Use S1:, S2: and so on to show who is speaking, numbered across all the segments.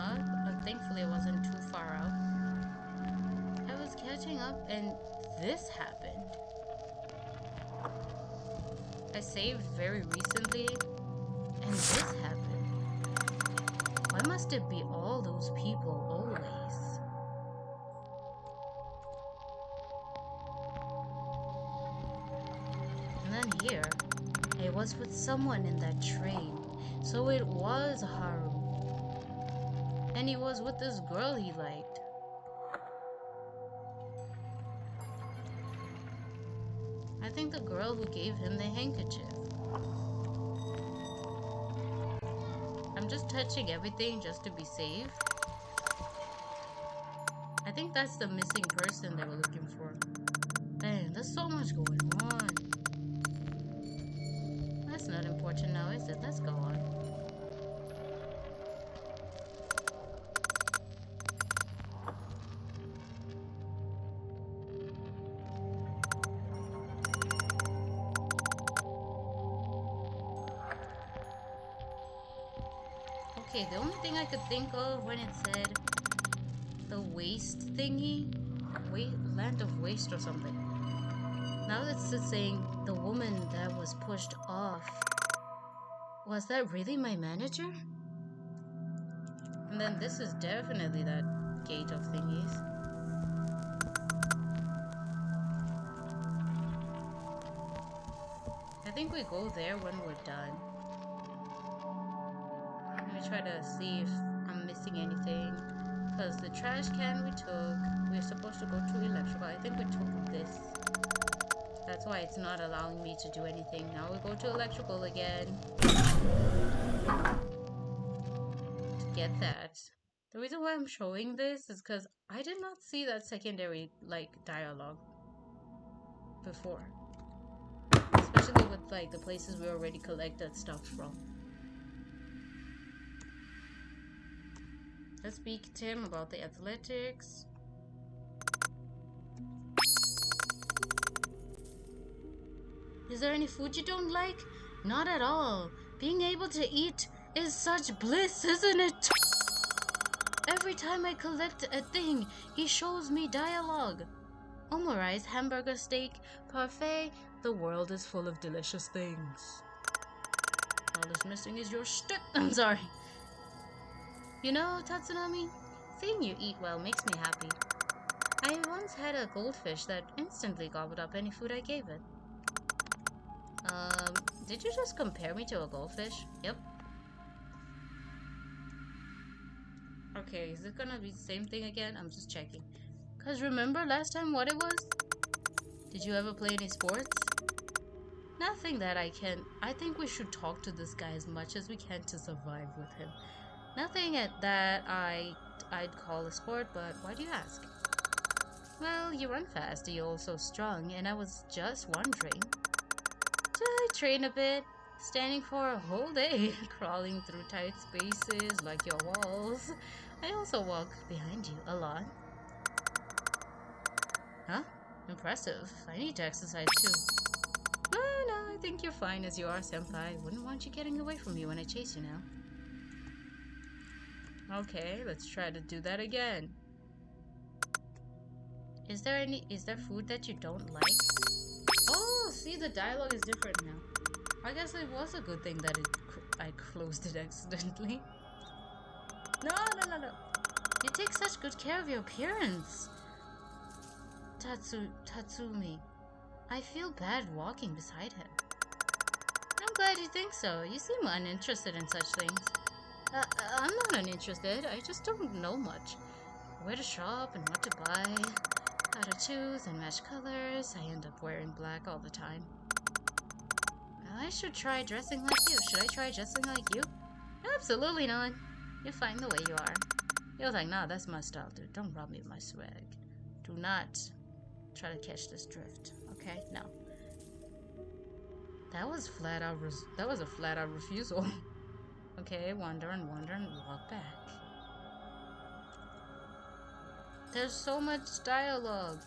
S1: up. Thankfully, I wasn't too far out. I was catching up, and this happened. I saved very recently, and this happened. Why must it be all those people always? And then here, I was with someone in that train, so it was Haru. And he was with this girl he liked. I think the girl who gave him the handkerchief. I'm just touching everything just to be safe. I think that's the missing person they were looking for. Dang, there's so much going on. That's not important now, is it? Let's go on. Okay, the only thing I could think of when it said the waste thingy, land of waste or something. Now it's just saying the woman that was pushed off. Was that really my manager? And then this is definitely that gate of thingies. I think we go there when we're done. Let me try to see if I'm missing anything. Because the trash can we took, we're supposed to go to electrical. I think we took this. That's why it's not allowing me to do anything. Now we go to electrical again. To get that. The reason why I'm showing this is because I did not see that secondary, dialogue before. Especially with, the places we already collected stuff from. Let's speak to him about the athletics. Is there any food you don't like? Not at all. Being able to eat is such bliss, isn't it? Every time I collect a thing, he shows me dialogue. Omurice, hamburger, steak, parfait. The world is full of delicious things. All that's missing is your stick. I'm sorry. You know, Tatsunami, seeing you eat well makes me happy. I once had a goldfish that instantly gobbled up any food I gave it. Did you just compare me to a goldfish? Yep. Okay, is it gonna be the same thing again? I'm just checking. Cause remember last time what it was? Did you ever play any sports? Nothing that I think we should talk to this guy as much as we can to survive with him. Nothing that I'd call a sport, but why do you ask? Well, you run fast, you're also strong, and I was just wondering. I train a bit, standing for a whole day, crawling through tight spaces like your walls. I also walk behind you a lot. Huh? Impressive. I need to exercise too. No, I think you're fine as you are, senpai. Wouldn't want you getting away from me when I chase you now. Okay, let's try to do that again. Is there food that you don't like? Oh, see, the dialogue is different now. I guess it was a good thing that I closed it accidentally. No. You take such good care of your appearance. Tatsumi. I feel bad walking beside him. I'm glad you think so. You seem uninterested in such things. I'm not uninterested. I just don't know much. Where to shop and what to buy. How to choose and match colors. I end up wearing black all the time. Well, I should try dressing like you. Should I try dressing like you? Absolutely not. You're fine the way you are. You're like, nah, that's my style, dude. Don't rob me of my swag. Do not try to catch this drift. Okay? No. That was a flat out refusal. Okay, wander and walk back. There's so much dialogue.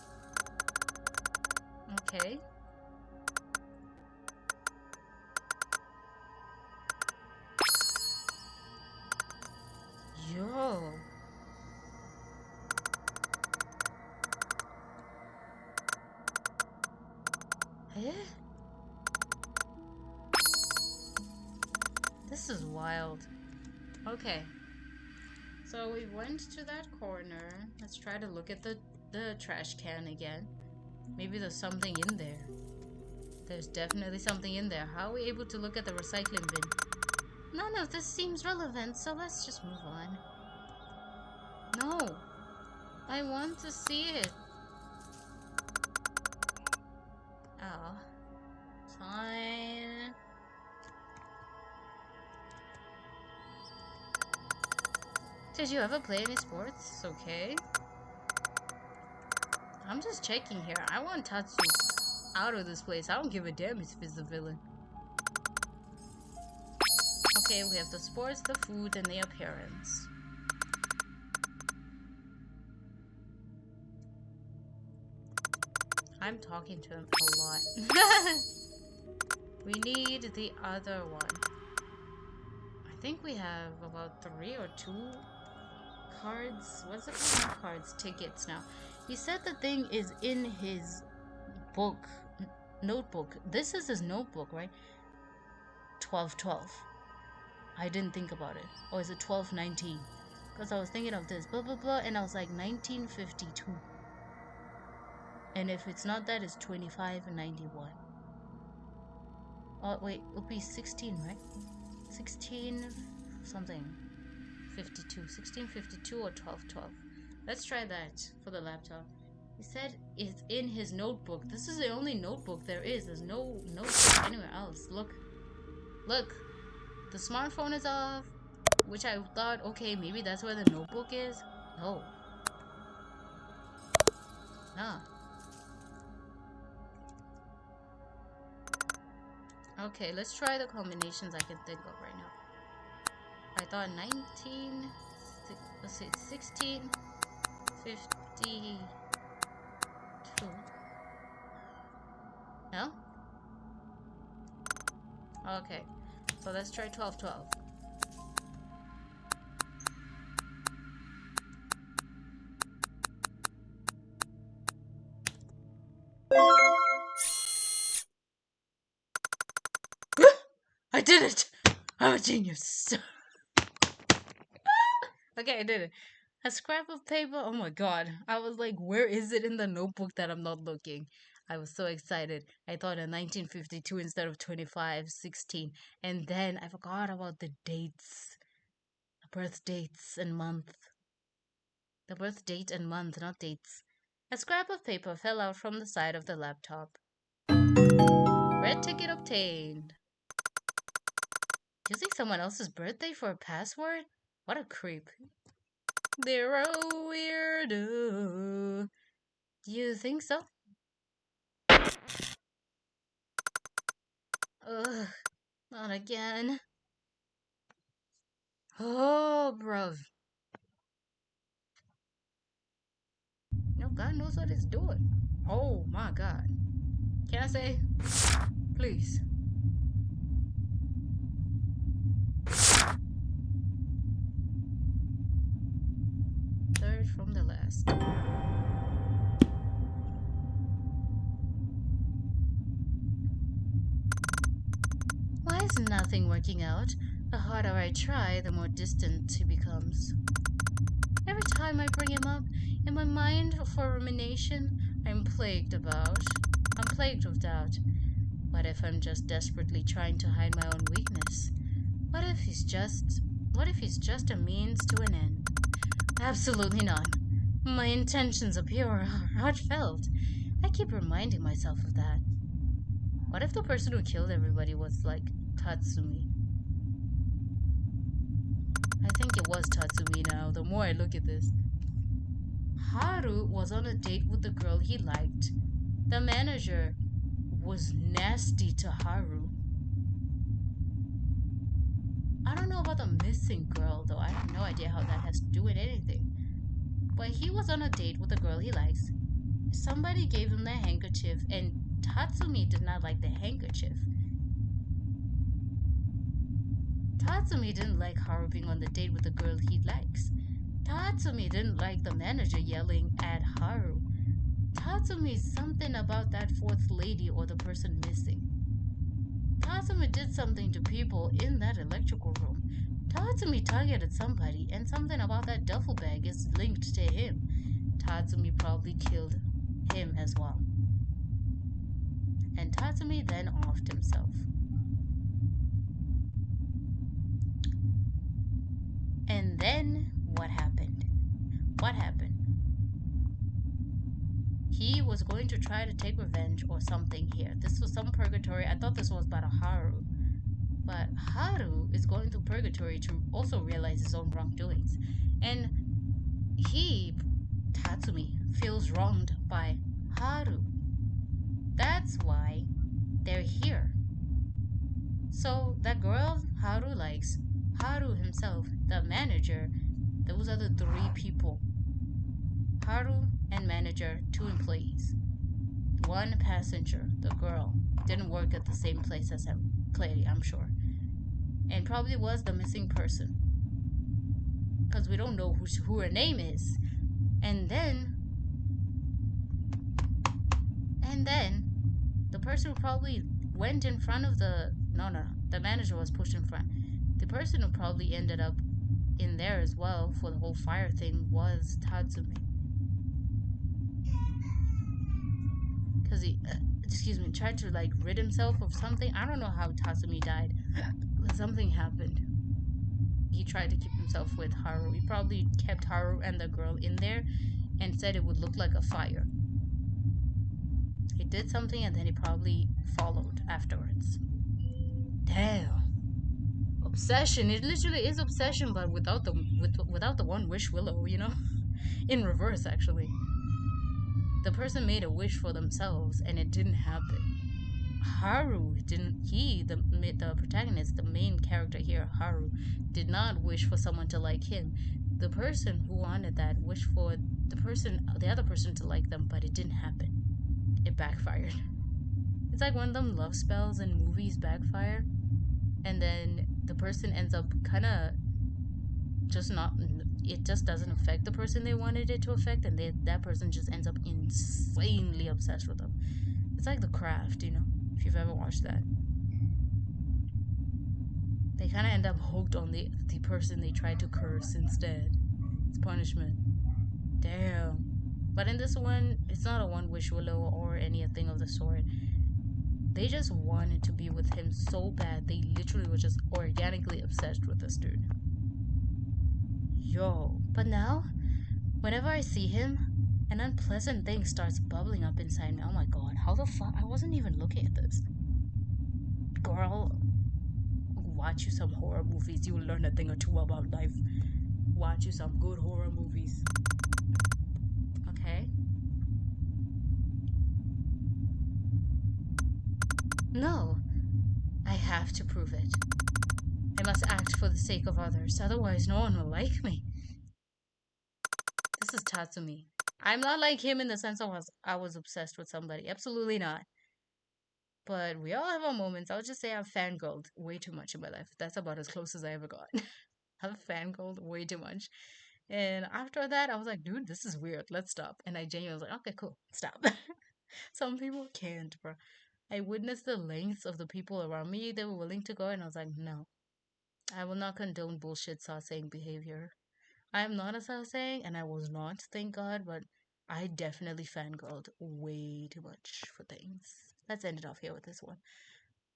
S1: Okay. Yo. Eh? This is wild. Okay. So we went to that corner. Let's try to look at the trash can again. Maybe there's something in there. There's definitely something in there. How are we able to look at the recycling bin? None of this seems relevant, so let's just move on. No. I want to see it. Oh. Fine. Did you ever play any sports? Okay. I'm just checking here. I want Tatsu out of this place. I don't give a damn if he's the villain. Okay, we have the sports, the food, and the appearance. I'm talking to him a lot. We need the other one. I think we have about 3 or 2 cards. What's it called? Cards, tickets now. He said the thing is in his book, notebook. This is his notebook, right? 1212. I didn't think about it. Or is it 1219? Because I was thinking of this, blah blah blah, and I was like 1952. And if it's not that, it's 2591. Oh wait, it'll be 16, right? 16 something. 52. 1652 or 1212. Let's try that for the laptop. He said it's in his notebook. This is the only notebook there is. There's no notebook anywhere else. Look. Look. The smartphone is off. Which I thought, okay, maybe that's where the notebook is. No. Nah. Okay, let's try the combinations I can think of right now. I thought 19, let's see, 16, 52. No? Okay, so let's try 1212. I did it! I'm a genius! Okay, I did it. A scrap of paper? Oh my god. I was like, where is it in the notebook that I'm not looking? I was so excited. I thought in 1952 instead of 2516. And then I forgot about the dates. The birth dates and month. The birth date and month, not dates. A scrap of paper fell out from the side of the laptop. Red ticket obtained. Using someone else's birthday for a password? What a creep. They're a weirdo. You think so? Ugh, not again. Oh, bruv. No, God knows what it's doing. Oh my God. Can I say? Please. Third from the last. Why is nothing working out? The harder I try, the more distant he becomes. Every time I bring him up, in my mind for rumination, I'm plagued with doubt. What if I'm just desperately trying to hide my own weakness? What if he's just a means to an end? Absolutely not. My intentions are pure, heartfelt. I keep reminding myself of that. What if the person who killed everybody was like Tatsumi? I think it was Tatsumi now, the more I look at this. Haru was on a date with the girl he liked. The manager was nasty to Haru. I don't know about the missing girl though. I have no idea how that has to do with anything. But he was on a date with a girl he likes. Somebody gave him the handkerchief and Tatsumi did not like the handkerchief. Tatsumi didn't like Haru being on the date with the girl he likes. Tatsumi didn't like the manager yelling at Haru. Tatsumi, something about that fourth lady or the person missing. Tatsumi did something to people in that electrical room. Tatsumi targeted somebody, and something about that duffel bag is linked to him. Tatsumi probably killed him as well. And Tatsumi then offed himself. And then what happened? What happened? He was going to try to take revenge or something here. This was some purgatory. I thought this was about a Haru. But Haru is going through purgatory to also realize his own wrongdoings. And he, Tatsumi, feels wronged by Haru. That's why they're here. So that girl Haru likes, Haru himself, the manager, those are the three people. Haru and manager, 2 employees. 1 passenger, the girl, didn't work at the same place as him, clearly, I'm sure. And probably was the missing person. Because we don't know who her name is. And then the person who probably went in front of the the manager was pushed in front. The person who probably ended up in there as well for the whole fire thing was Tatsumi. Because he tried to like rid himself of something. I don't know how Tatsumi died, but something happened. He tried to keep himself with Haru. He probably kept Haru and the girl in there and said it would look like a fire. He did something and then he probably followed afterwards. Damn. Obsession. It literally is obsession, but without the one wish willow, you know? In reverse, actually. The person made a wish for themselves and it didn't happen. Haru didn't. The protagonist, the main character here, Haru, did not wish for someone to like him. The person who wanted that wished for the other person to like them, but it didn't happen. It backfired. It's like one of them love spells in movies backfire, and then the person ends up kind of just not. It just doesn't affect the person they wanted it to affect, and that person just ends up insanely obsessed with them. It's like The Craft, you know, if you've ever watched that. They kind of end up hooked on the person they tried to curse instead. It's punishment. Damn. But in this one, it's not a one wish willow or anything of the sort. They just wanted to be with him so bad. They literally were just organically obsessed with this dude. Yo. But now, whenever I see him, an unpleasant thing starts bubbling up inside me. Oh my god, how the fuck? I wasn't even looking at this. Girl, watch you some horror movies. You'll learn a thing or two about life. Watch you some good horror movies. Okay? No. I have to prove it. I must act for the sake of others, otherwise no one will like me. This is Tatsumi. I'm not like him in the sense I was obsessed with somebody. Absolutely not. But we all have our moments. I'll just say I've fangirled way too much in my life. That's about as close as I ever got. I've fangirled way too much. And after that, I was like, dude, this is weird. Let's stop. And I genuinely was like, okay, cool. Stop. Some people can't, bro. I witnessed the lengths of the people around me that were willing to go, and I was like, no. I will not condone bullshit sasaeng behavior. I am not a sasaeng, and I was not, thank God, but I definitely fangirled way too much for things. Let's end it off here with this one.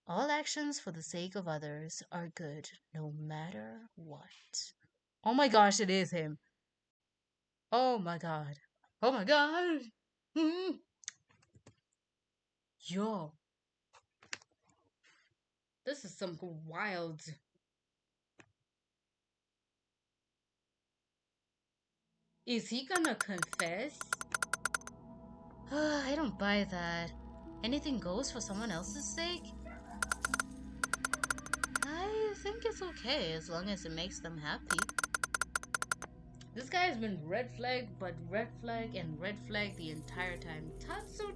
S1: All actions for the sake of others are good, no matter what. Oh my gosh, it is him. Oh my god. Oh my god. Yo. This is some wild. Is he gonna confess? I don't buy that. Anything goes for someone else's sake? I think it's okay as long as it makes them happy. This guy has been red flag, but red flag and red flag the entire time. Tatsu,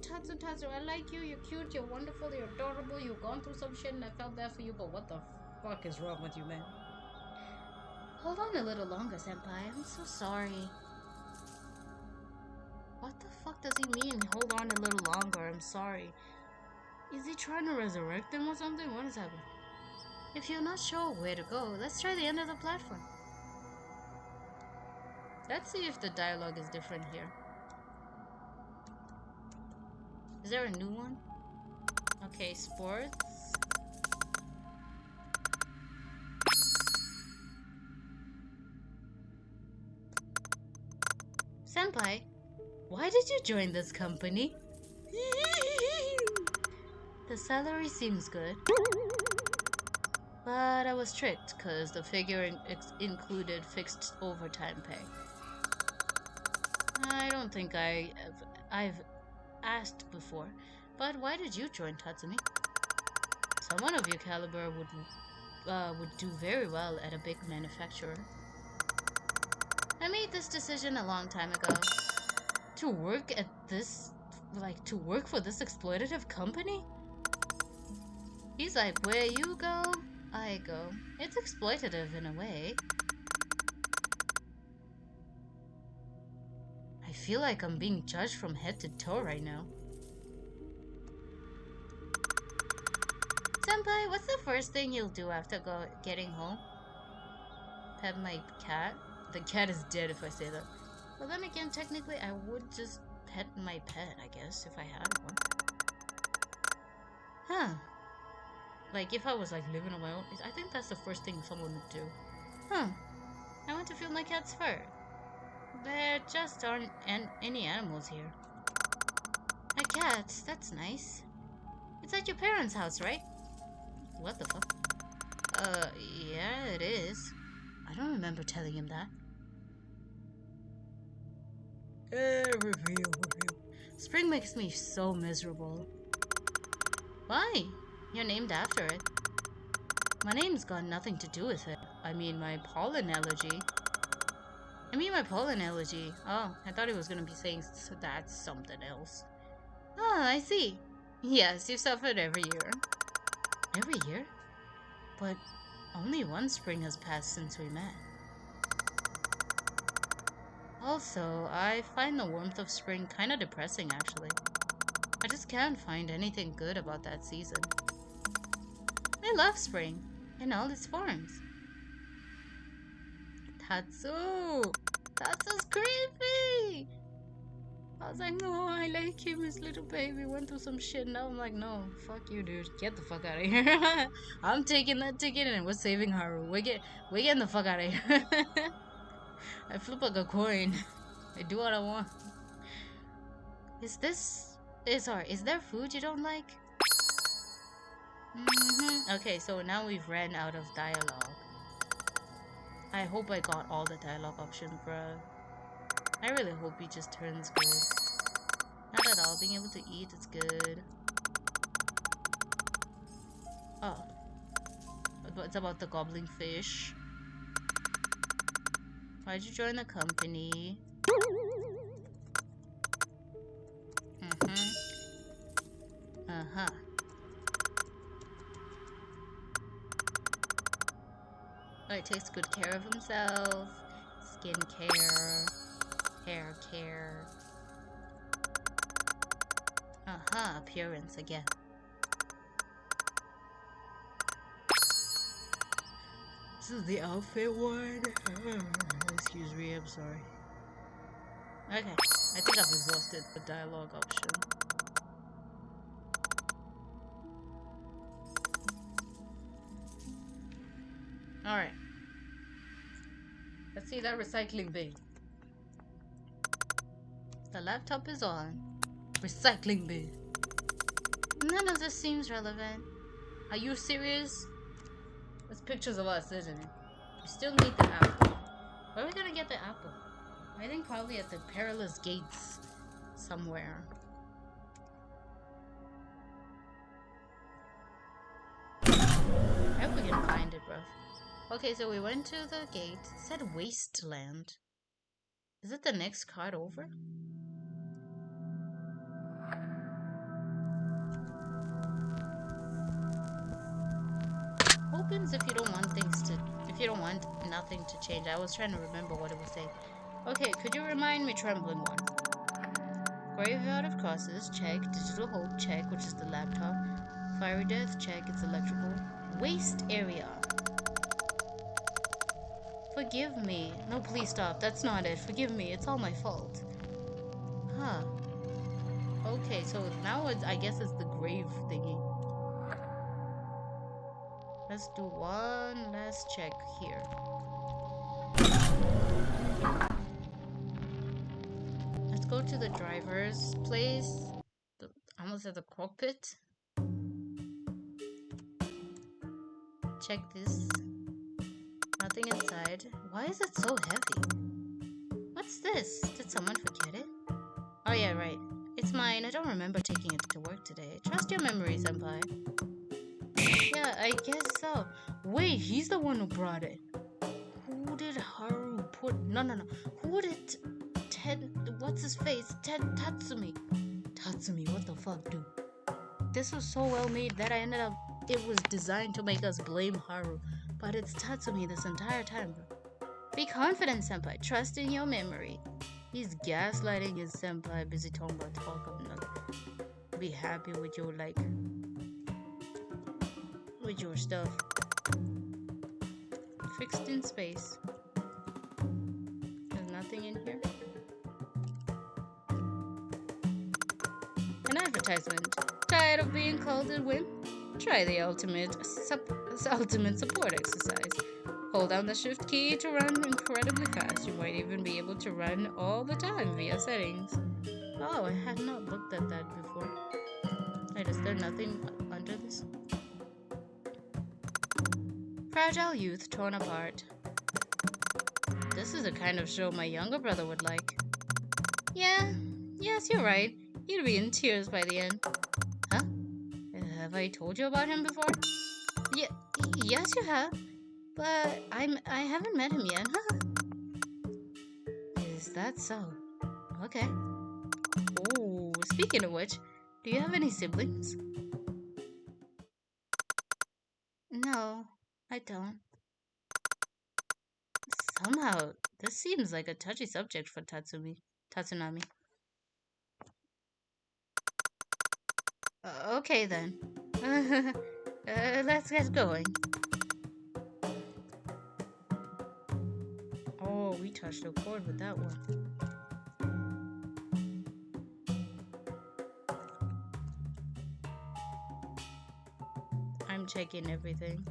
S1: I like you. You're cute. You're wonderful. You're adorable. You've gone through some shit and I felt bad for you, but what the fuck is wrong with you, man? Hold on a little longer, senpai. I'm so sorry. What the fuck does he mean? Hold on a little longer, I'm sorry. Is he trying to resurrect them or something? What is happening? If you're not sure where to go, let's try the end of the platform. Let's see if the dialogue is different here. Is there a new one? Okay, sports. Senpai, why did you join this company? The salary seems good. But I was tricked because the figure included fixed overtime pay. I don't think I've asked before, but why did you join Tatsumi? Someone of your caliber would do very well at a big manufacturer. I made this decision a long time ago. To work at this, to work for this exploitative company? He's like, where you go, I go. It's exploitative in a way. I feel like I'm being judged from head to toe right now. Senpai, what's the first thing you'll do after getting home? Pet my cat? The cat is dead if I say that. Well, then again, technically, I would just pet my pet, I guess, if I had one. Huh. Like, if I was, living on my own, I think that's the first thing someone would do. Huh. I want to feel my cat's fur. There just aren't any animals here. A cat? That's nice. It's at your parents' house, right? What the fuck? Yeah, it is. I don't remember telling him that. Review. Spring makes me so miserable. Why? You're named after it. My name's got nothing to do with it. I mean, my pollen allergy. Oh, I thought he was gonna be saying that's something else. Oh, I see. Yes, you've suffered every year. Every year? But only one spring has passed since we met. Also, I find the warmth of spring kind of depressing, actually. I just can't find anything good about that season. I love spring, in all its forms. Tatsu! Tatsu's creepy! I was like, no, I like him, his little baby went through some shit. Now I'm like, no, fuck you, dude. Get the fuck out of here. I'm taking that ticket and we're saving Haru. We're getting the fuck out of here. I flip like a coin. I do what I want. Is there food you don't like? Okay, so now we've ran out of dialogue. I hope I got all the dialogue options, bruh. I really hope he just turns good. Not at all. Being able to eat is good. Oh. It's about the gobbling fish. Why'd you join the company? Uh-huh. He takes good care of himself. Skin care. Hair care. Appearance again. This is the outfit one. Excuse me, I'm sorry. Okay, I think I've exhausted the dialogue option. Alright. Let's see that recycling bin. The laptop is on. Recycling bin. None of this seems relevant. Are you serious? There's pictures of us, isn't it? We still need the apple. Where are we gonna get the apple? I think probably at the perilous gates somewhere. I hope we can find it, bruv. Okay, so we went to the gate. It said wasteland. Is it the next card over? Opens if you don't want nothing to change. I was trying to remember what it was saying. Okay, could you remind me, Trembling One? Graveyard of Crosses, check. Digital Hope, check, which is the laptop. Fiery Death, check, it's electrical. Waste area. Forgive me. No, please stop. That's not it. Forgive me. It's all my fault. Huh. Okay, so now I guess it's the grave thingy. Let's do one last check here. Let's go to the driver's place. Almost at the cockpit. Check this. Nothing inside. Why is it so heavy? What's this? Did someone forget it? Oh yeah, right. It's mine. I don't remember taking it to work today. Trust your memory, senpai. Yeah, I guess so. Wait, he's the one who brought it. Who did Haru put... No. Who did... What's his face? Tatsumi. Tatsumi, what the fuck, dude? This was so well made that I ended up... It was designed to make us blame Haru. But it's Tatsumi this entire time, bro. Be confident, senpai. Trust in your memory. He's gaslighting his senpai, busy talking about talk of nothing. Be happy with your, like... with your stuff. Fixed in space. There's nothing in here. An advertisement. Tired of being called a wimp? Try the ultimate support exercise. Hold down the shift key to run incredibly fast. You might even be able to run all the time via settings. Oh, I had not looked at that before. Wait, is there nothing under this? Fragile youth torn apart. This is the kind of show my younger brother would like. Yes, you're right. He'd be in tears by the end. Huh? Have I told you about him before? Yes, you have. But I haven't met him yet. Is that so? Okay. Oh, speaking of which, do you have any siblings? No, I don't. Somehow, this seems like a touchy subject for Tatsunami. Okay then. Let's get going. Oh, we touched a chord with that one. I'm checking everything.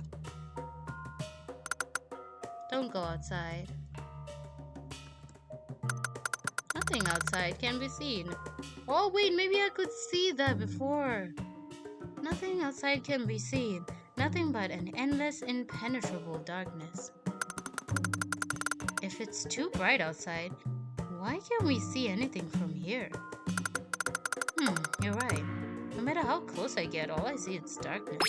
S1: Don't go outside. Nothing outside can be seen. Oh wait, maybe I could see that before. Nothing outside can be seen. Nothing but an endless, impenetrable darkness. If it's too bright outside, why can't we see anything from here? You're right. No matter how close I get, all I see is darkness.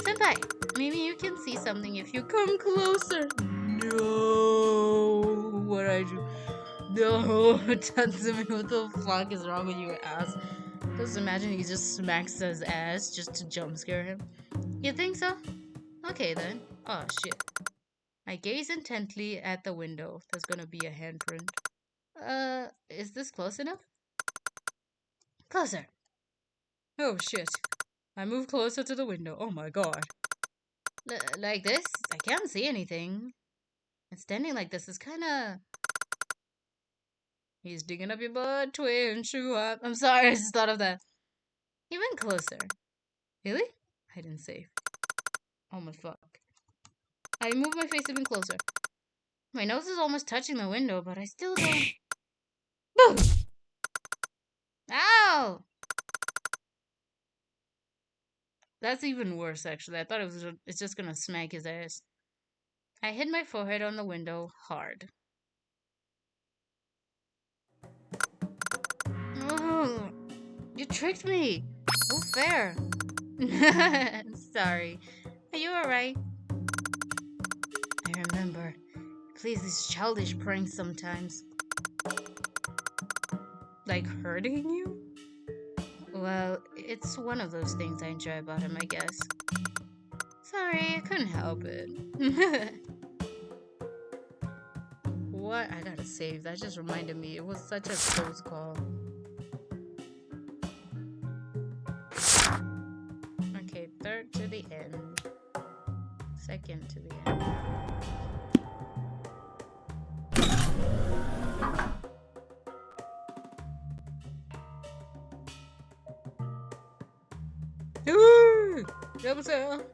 S1: Senpai, maybe you can see something if you come closer. No, what I do? No, Tatsumi, what the fuck is wrong with your ass? Just imagine he just smacks his ass just to jump scare him. You think so? Okay then. Oh shit. I gaze intently at the window. There's gonna be a handprint. Is this close enough? Closer. Oh shit. I move closer to the window. Oh my god. Like this? I can't see anything. And standing like this is kinda... He's digging up your butt, twin, shoe up. I'm sorry, I just thought of that. Even closer. Really? I didn't save. Oh my fuck. I move my face even closer. My nose is almost touching the window, but I still don't... Boom! Ow! That's even worse, actually. I thought it's just gonna smack his ass. I hit my forehead on the window hard. Oh, you tricked me. No fair. Sorry. Are you alright? I remember. Please, these childish pranks sometimes. Like hurting you? Well, it's one of those things I enjoy about him, I guess. Sorry, I couldn't help it. What? I gotta save. That just reminded me. It was such a close call. the end. Second to the end. Ooh! 여보세요?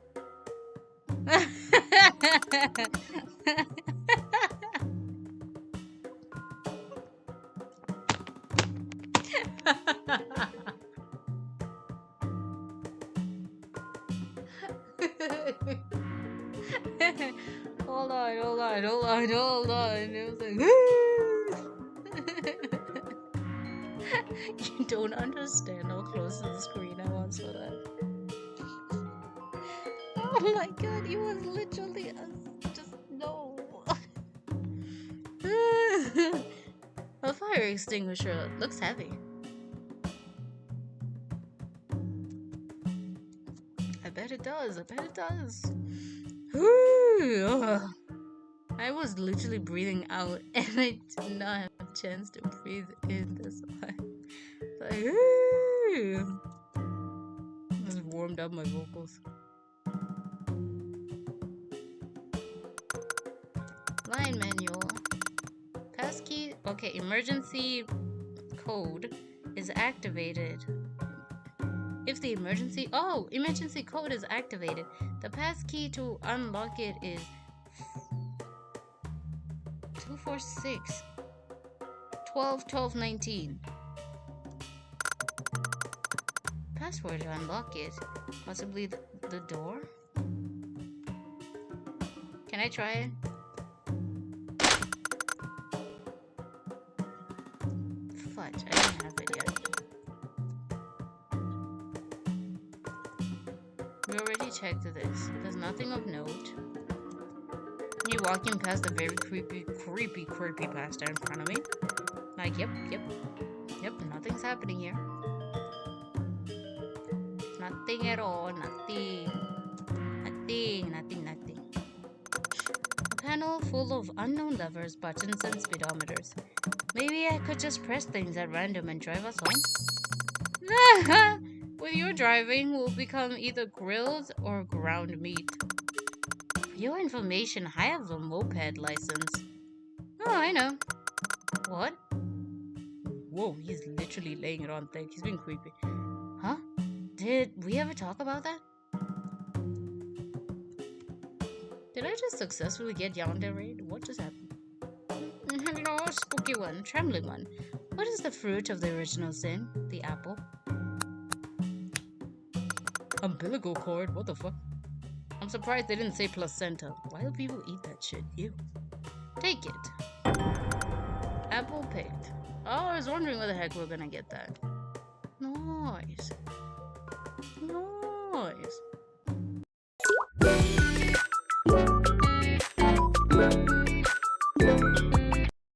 S1: Hold on. It was like, you don't understand how close to the screen I was for that. Oh my god, he was literally just no. A fire extinguisher looks heavy. I bet it does. I was literally breathing out and I did not have a chance to breathe in this one. Like, just warmed up my vocals. Line manual. Passkey. Okay, emergency code is activated. If the emergency code is activated, the passkey to unlock it is 246 12 19. Password to unlock it. Possibly the door? Can I try it? Fudge, I don't have it yet. We already checked this. There's nothing of note. You walking past the very creepy pasta in front of me. Like, yep, nothing's happening here. Nothing at all, nothing. A panel full of unknown levers, buttons, and speedometers. Maybe I could just press things at random and drive us home? With your driving, we'll become either grilled or ground meat. For your information, I have a moped license. Oh, I know. What? Whoa, he's literally laying it on thick. He's being creepy. Huh? Did we ever talk about that? Did I just successfully get Yonder raid? What just happened? Hello, spooky one, trembling one. What is the fruit of the original sin? The apple? Umbilical cord? What the fuck? I'm surprised they didn't say placenta. Why do people eat that shit? Ew. Take it. Apple picked. Oh, I was wondering where the heck we're gonna get that. Nice.